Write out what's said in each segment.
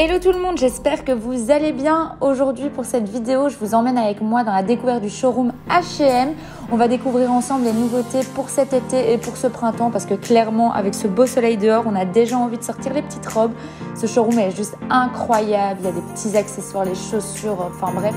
Hello tout le monde, j'espère que vous allez bien. Aujourd'hui pour cette vidéo, je vous emmène avec moi dans la découverte du showroom H&M. On va découvrir ensemble les nouveautés pour cet été et pour ce printemps parce que clairement avec ce beau soleil dehors, on a déjà envie de sortir les petites robes. Ce showroom est juste incroyable, il y a des petits accessoires, les chaussures, enfin bref.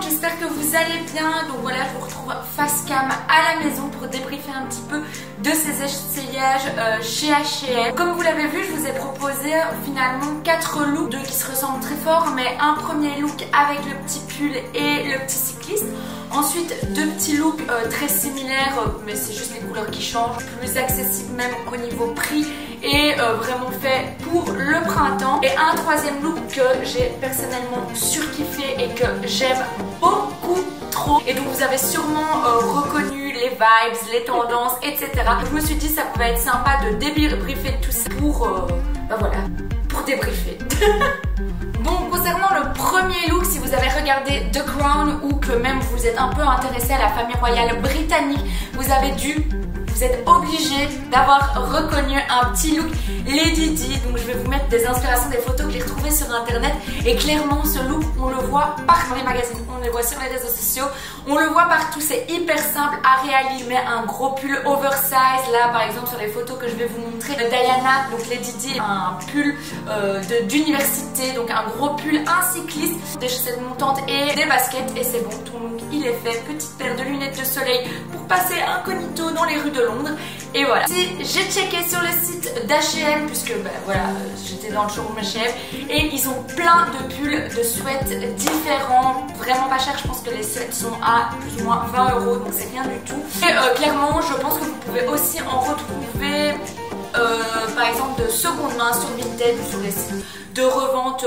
J'espère que vous allez bien. Donc voilà, je vous retrouve face cam à la maison pour débriefer un petit peu de ces essayages chez H&M. Comme vous l'avez vu, je vous ai proposé finalement 4 looks, 2 qui se ressemblent très fort, mais un premier look avec le petit pull et le petit cycliste. Ensuite, 2 petits looks très similaires, mais c'est juste les couleurs qui changent, plus accessibles même au niveau prix et vraiment fait pour le printemps. Et un troisième look que j'ai personnellement surkiffé et que j'aime beaucoup trop. Et donc vous avez sûrement reconnu les vibes, les tendances, etc. Donc, je me suis dit ça pouvait être sympa de débriefer tout ça pour, voilà, pour débriefer. Bon, concernant le premier look, si vous avez regardé The Crown ou que même vous êtes un peu intéressé à la famille royale britannique, vous êtes obligé d'avoir reconnu un petit look Lady Di. Donc je vais vous mettre des inspirations, des photos que j'ai retrouvées sur internet. Et clairement ce look on le voit partout dans les magazines, on le voit sur les réseaux sociaux, on le voit partout, c'est hyper simple à réaliser. Il met un gros pull oversize, là par exemple sur les photos que je vais vous montrer de Diana, donc Lady Di, un pull d'université, donc un gros pull, un cycliste, des chaussettes montantes et des baskets et c'est bon, tout le monde il est fait. Petite paire de lunettes de soleil pour passer incognito dans les rues de Londres. Et voilà. Si j'ai checké sur le site d'H&M puisque voilà, j'étais dans le showroom H&M et ils ont plein de pulls, de sweats différents, vraiment pas cher. Je pense que les sweats sont à plus ou moins 20 €, donc c'est rien du tout. Et clairement, je pense que vous pouvez aussi en retrouver par exemple de seconde main sur Vinted ou sur les sites de revente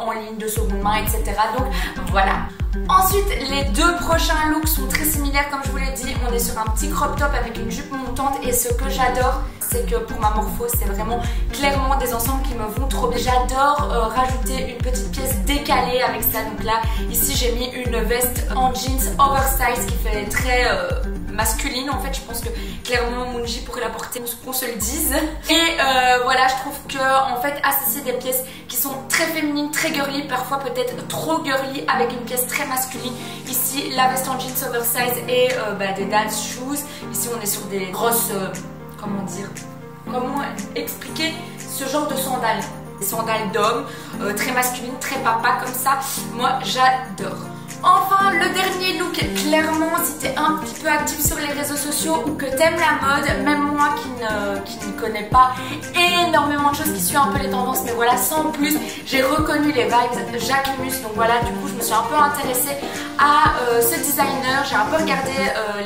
en ligne de seconde main, etc. Donc voilà. Ensuite, les 2 prochains looks sont très similaires comme je vous l'ai dit. On est sur un petit crop top avec une jupe montante et ce que j'adore, c'est que pour ma morpho, c'est vraiment clairement des ensembles qui me vont trop bien. J'adore rajouter une petite pièce décalée avec ça. Donc là, ici, j'ai mis une veste en jeans oversize qui fait très masculine en fait. Je pense que clairement Mounji pourrait la porter, qu'on se le dise. Et voilà, je trouve que en fait associer des pièces qui sont très féminines, très girly, parfois peut-être trop girly avec une pièce très masculine. Ici la veste en jeans oversize et des dance shoes. Ici on est sur des grosses, comment expliquer ce genre de sandales. Des sandales d'hommes, très masculines, très papa comme ça. Moi j'adore. Enfin, le dernier look, clairement, si tu es un petit peu actif sur les réseaux sociaux ou que tu aimes la mode, même moi qui ne connais pas énormément de choses, qui suit un peu les tendances, mais voilà, sans plus, j'ai reconnu les vibes Jacquemus. Donc voilà, du coup, je me suis un peu intéressée à ce designer. J'ai un peu regardé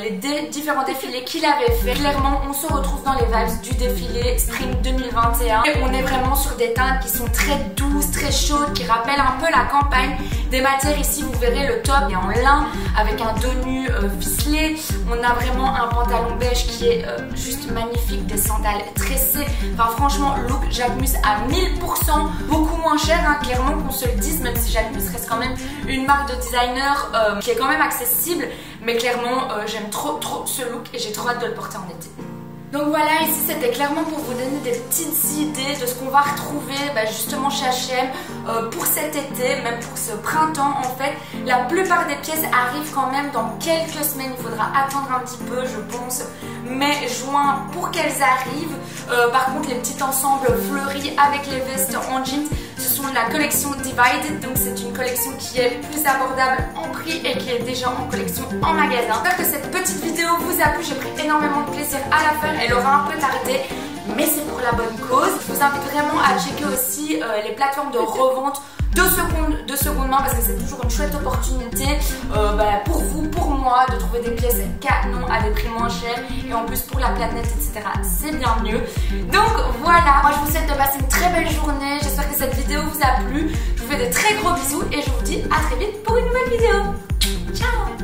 les différents défilés qu'il avait fait. Clairement, on se retrouve dans les vibes du défilé Spring 2021. Et on est vraiment sur des teintes qui sont très douces, très chaudes, qui rappellent un peu la campagne. Des matières ici, vous verrez, le top est en lin avec un dos nu ficelé. On a vraiment un pantalon beige qui est juste magnifique, des sandales tressées. Enfin franchement, look Jacquemus à 1000%, beaucoup moins cher, hein, clairement qu'on se le dise, même si Jacquemus reste quand même une marque de designer qui est quand même accessible. Mais clairement, j'aime trop ce look et j'ai trop hâte de le porter en été. Donc voilà, ici c'était clairement pour vous donner des petites idées de ce qu'on va retrouver justement chez H&M pour cet été, même pour ce printemps en fait. La plupart des pièces arrivent quand même dans quelques semaines, il faudra attendre un petit peu je pense, mai, juin pour qu'elles arrivent. Par contre les petits ensembles fleuris avec les vestes en jeans, ce sont de la collection Divided, donc c'est une collection qui est plus abordable en prix et qui est déjà en collection en magasin. J'espère que cette petite vidéo vous a plu, j'ai pris énormément de plaisir à la faire. Elle aura un peu tardé, mais c'est pour la bonne cause. Je vous invite vraiment à checker aussi les plateformes de revente de seconde main parce que c'est toujours une chouette opportunité pour vous, pour moi, de trouver des pièces canon à des prix moins chers et en plus pour la planète, etc. C'est bien mieux. Donc voilà, moi je vous souhaite de passer une très belle journée. J'espère que cette vidéo vous a plu. Je vous fais de très gros bisous et je vous dis à très vite pour une nouvelle vidéo. Ciao!